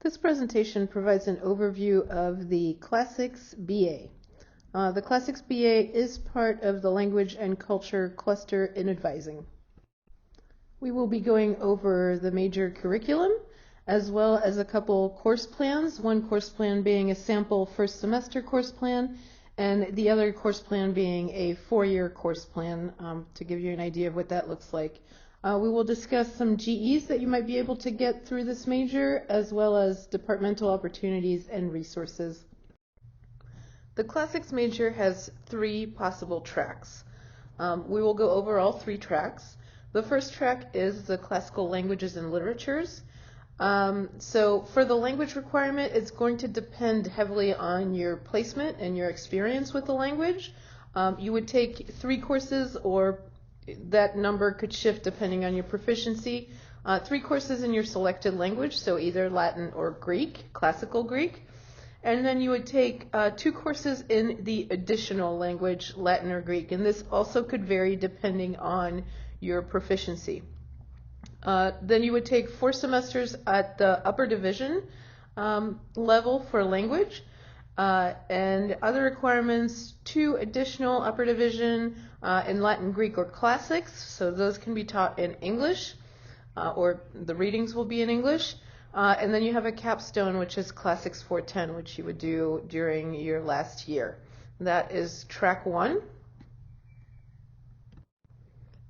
This presentation provides an overview of the Classics BA. The Classics BA is part of the Language and Culture Cluster in Advising. We will be going over the major curriculum as well as a couple course plans, one course plan being a sample first semester course plan and the other course plan being a 4-year course plan to give you an idea of what that looks like. We will discuss some GEs that you might be able to get through this major, as well as departmental opportunities and resources. The Classics major has 3 possible tracks. We will go over all 3 tracks. The first track is the Classical Languages and Literatures. So for the language requirement, it's going to depend heavily on your placement and your experience with the language. You would take 3 courses, or that number could shift depending on your proficiency. 3 courses in your selected language, so either Latin or Greek, classical Greek. And then you would take 2 courses in the additional language, Latin or Greek. And this also could vary depending on your proficiency. Then you would take 4 semesters at the upper division level for language. And other requirements, 2 additional upper division in Latin, Greek, or classics. So those can be taught in English, or the readings will be in English. And then you have a capstone, which is Classics 410, which you would do during your last year. That is track 1.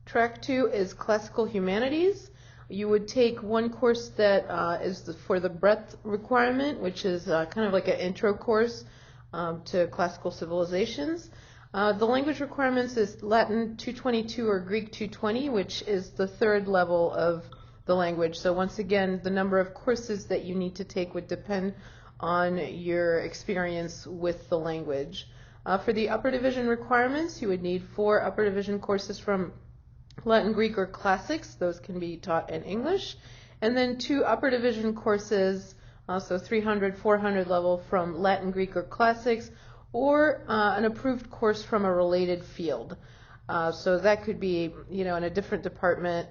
Track 2 is Classical Humanities. You would take 1 course that is for the breadth requirement, which is kind of like an intro course to classical civilizations. The language requirements is Latin 222 or Greek 220, which is the 3rd level of the language. So once again, the number of courses that you need to take would depend on your experience with the language. For the upper division requirements, you would need 4 upper division courses from Latin, Greek, or classics. Those can be taught in English. And then 2 upper division courses, so 300, 400 level from Latin, Greek, or classics, or an approved course from a related field. So that could be, in a different department,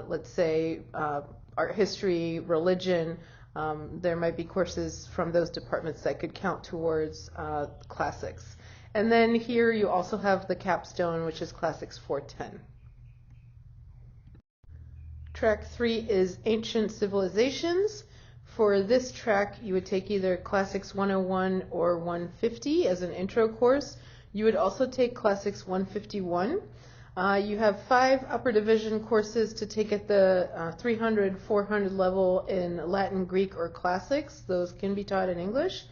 let's say art history, religion. There might be courses from those departments that could count towards classics. And then here you also have the capstone, which is Classics 410. Track 3 is Ancient Civilizations. For this track, you would take either Classics 101 or 150 as an intro course. You would also take Classics 151. You have 5 upper division courses to take at the 300, 400 level in Latin, Greek, or classics. Those can be taught in English.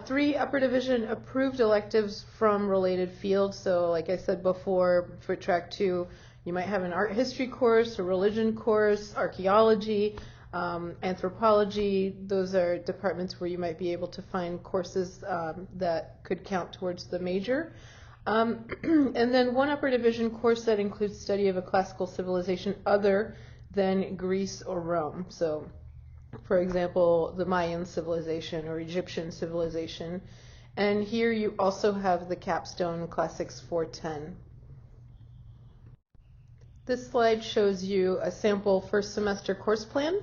3 upper division approved electives from related fields. So like I said before, for track 2, you might have an art history course, a religion course, archaeology, anthropology. Those are departments where you might be able to find courses that could count towards the major. And then 1 upper division course that includes study of a classical civilization other than Greece or Rome. So, for example, the Mayan civilization or Egyptian civilization. And here you also have the capstone, Classics 410. This slide shows you a sample first semester course plan.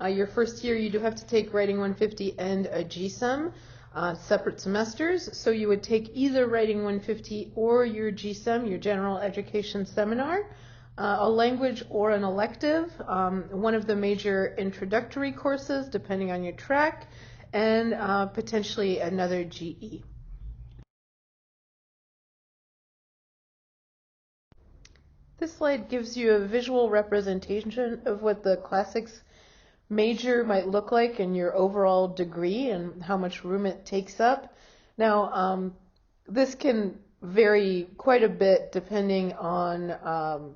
Your first year you do have to take Writing 150 and a GSEM, separate semesters. So you would take either Writing 150 or your GSEM, your General Education Seminar, a language or an elective, one of the major introductory courses depending on your track, and potentially another GE. This slide gives you a visual representation of what the classics major might look like in your overall degree and how much room it takes up. Now, this can vary quite a bit depending on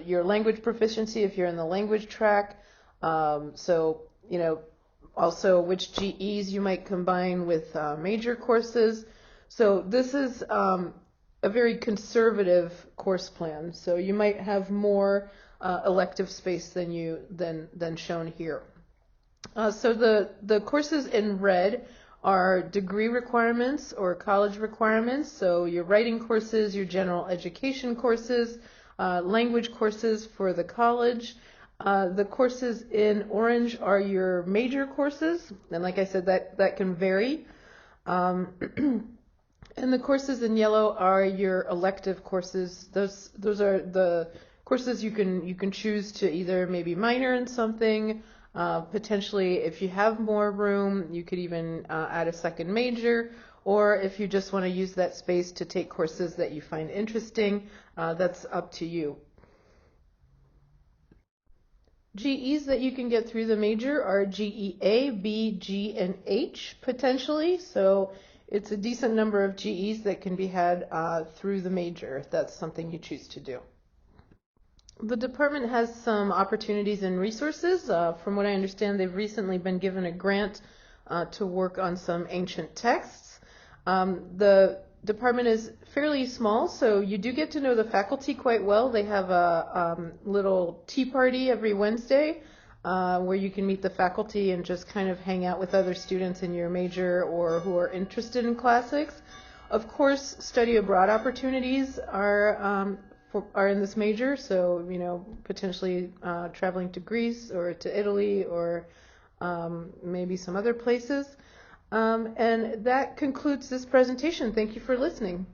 your language proficiency if you're in the language track. Also which GEs you might combine with major courses. So this is a very conservative course plan, so you might have more elective space than shown here. So the courses in red are degree requirements or college requirements. So your writing courses, your general education courses, language courses for the college, The courses in orange are your major courses, and like I said, that can vary. And the courses in yellow are your elective courses. Those are the courses you can choose to either maybe minor in something. Potentially, if you have more room, you could even add a second major, or if you just want to use that space to take courses that you find interesting, that's up to you. GEs that you can get through the major are GEA, B, G, and H potentially. So it's a decent number of GEs that can be had through the major if that's something you choose to do. The department has some opportunities and resources. From what I understand, they've recently been given a grant to work on some ancient texts. The department is fairly small, so you do get to know the faculty quite well. They have a little tea party every Wednesday where you can meet the faculty and just kind of hang out with other students in your major or who are interested in classics. Of course, study abroad opportunities are in this major, so potentially traveling to Greece or to Italy or maybe some other places. And that concludes this presentation. Thank you for listening.